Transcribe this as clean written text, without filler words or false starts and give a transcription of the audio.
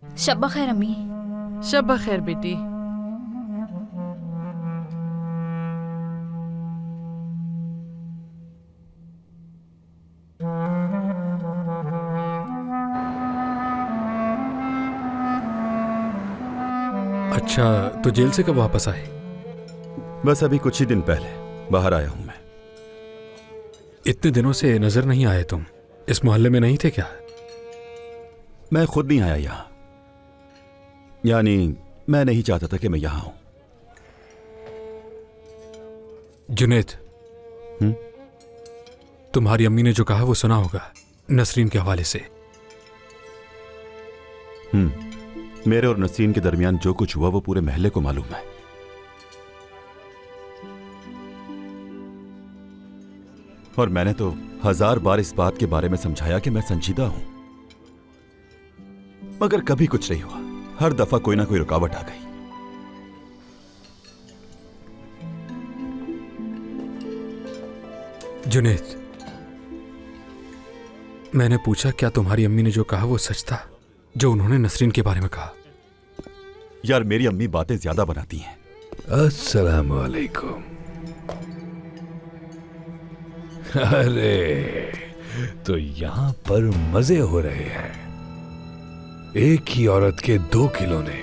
शब्बा खैर अम्मी। शब्बा खैर बेटी। अच्छा, तो जेल से कब वापस आए? बस अभी कुछ ही दिन पहले बाहर आया हूं मैं। इतने दिनों से नजर नहीं आए तुम। इस मोहल्ले में नहीं थे क्या? मैं खुद नहीं आया यहां, यानी मैं नहीं चाहता था कि मैं यहां हूं। जुनैद, तुम्हारी अम्मी ने जो कहा वो सुना होगा नसरीन के हवाले से। मेरे और नसीन के दरमियान जो कुछ हुआ वो पूरे महल्ले को मालूम है। और मैंने तो 1000 बार इस बात के बारे में समझाया कि मैं संजीदा हूं, मगर कभी कुछ नहीं हुआ। हर दफा कोई ना कोई रुकावट आ गई। जुनैद, मैंने पूछा क्या तुम्हारी अम्मी ने जो कहा वो सच था, जो उन्होंने नसरीन के बारे में कहा? यार, मेरी अम्मी बातें ज्यादा बनाती हैं। अस्सलाम वालेकुम। अरे, तो यहां पर मजे हो रहे हैं। एक ही औरत के 2 खिलौने।